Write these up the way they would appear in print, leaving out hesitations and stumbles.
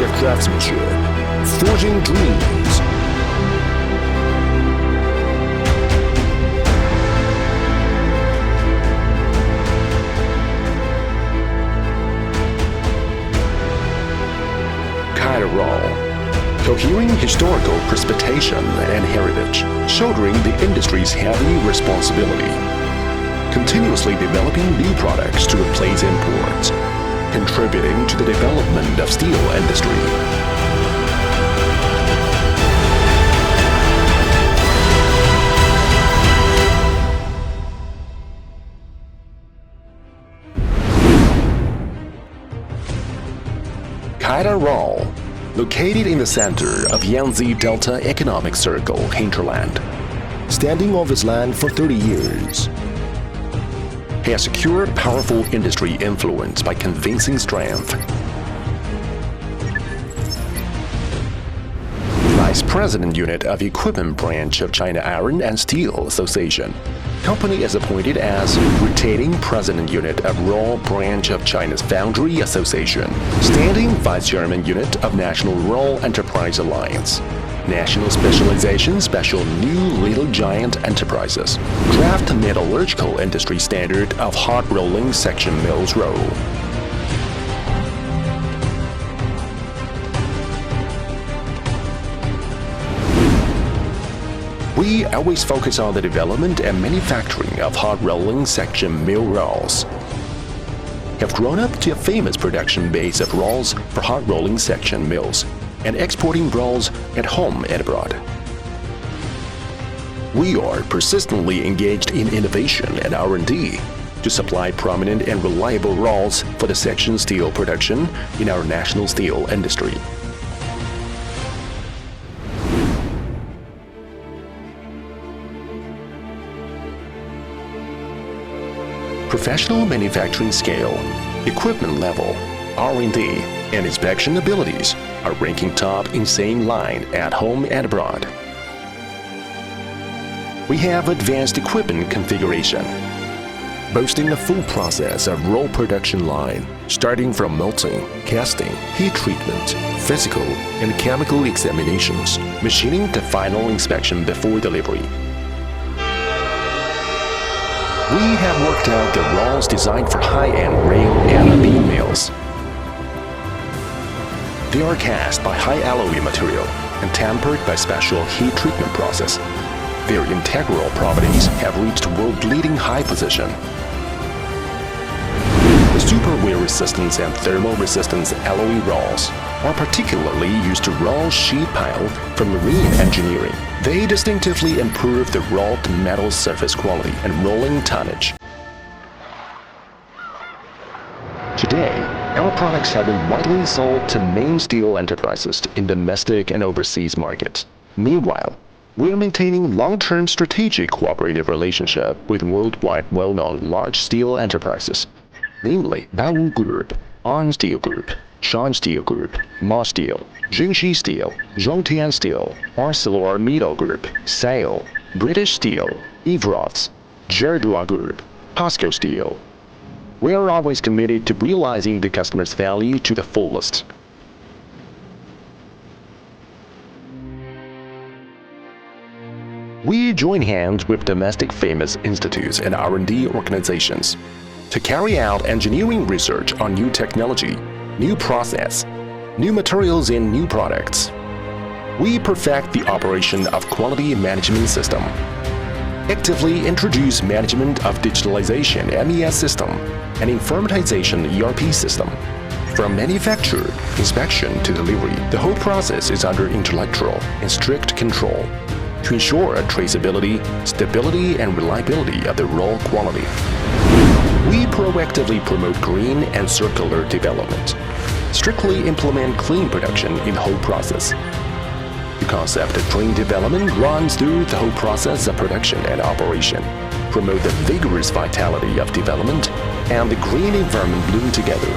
years of craftsmanship, forging dreams. Kaida Roll, cohering historical precipitation and heritage, shouldering the industry's heavy responsibility, continuously developing new products to replace imports, contributing to the development of steel industry. Kaida Roll, located in the center of Yangtze Delta Economic Circle hinterland, standing on this land for 30 years, has secured powerful industry influence by convincing strength. Vice President Unit of Equipment Branch of China Iron and Steel Association. Company is appointed as Rotating President Unit of Roll Branch of China's Foundry Association. Standing Vice Chairman Unit of National Roll Enterprise Alliance. National Specialization Special New Little Giant Enterprises. Draft Metallurgical Industry Standard of Hot Rolling Section Mills Roll. We always focus on the development and manufacturing of hot rolling section mill rolls. Have grown up to a famous production base of rolls for hot rolling section mills and exporting rolls at home and abroad. We are persistently engaged in innovation and R&D to supply prominent and reliable rolls for the section steel production in our national steel industry. Professional manufacturing scale, equipment level, R&D, and inspection abilities are ranking top in same line at home and abroad. We have advanced equipment configuration, boasting a full process of roll production line, starting from melting, casting, heat treatment, physical and chemical examinations, machining to final inspection before delivery. We have worked out the rolls designed for high-end rail and beam mills. They are cast by high alloy material and tempered by special heat treatment process. Their integral properties have reached world-leading high position. The super wear resistance and thermal resistance alloy rolls are particularly used to roll sheet pile for marine engineering. They distinctively improve the rolled metal surface quality and rolling tonnage. Today, our products have been widely sold to main steel enterprises in domestic and overseas markets. Meanwhile, we are maintaining long-term strategic cooperative relationship with worldwide well-known large steel enterprises, namely Daewoo Group, On Steel Group, Shan Steel Group, Ma Steel, Jingxi Steel, Zhongtian Steel, ArcelorMittal Group, Sale, British Steel, Everods, Jerdua Group, POSCO Steel. We are always committed to realizing the customer's value to the fullest. We join hands with domestic famous institutes and R&D organizations to carry out engineering research on new technology, new process, new materials and new products. We perfect the operation of quality management system, actively introduce management of digitalization MES system and informatization ERP system. From manufacture, inspection to delivery, the whole process is under intellectual and strict control to ensure traceability, stability and reliability of the roll quality. We proactively promote green and circular development, strictly implement clean production in the whole process. The concept of clean development runs through the whole process of production and operation, promote the vigorous vitality of development and the green environment bloom together.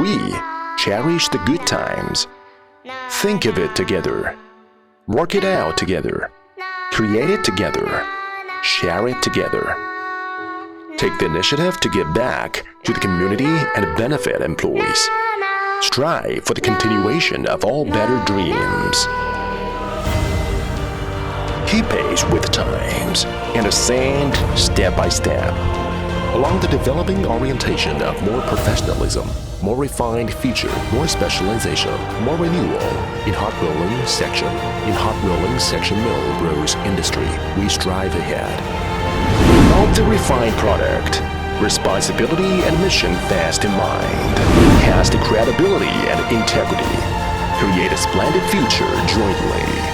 We cherish the good times. Think of it together. Work it out together. Create it together. Share it together. Take the initiative to give back to the community and benefit employees. Strive for the continuation of all better dreams. Keep pace with the times and ascend step by step along the developing orientation of more professionalism, more refined feature, more specialization, more renewal. In hot rolling section mill rose industry, we strive ahead. Of the refined product, responsibility and mission fast in mind, cast credibility and integrity, create a splendid future jointly.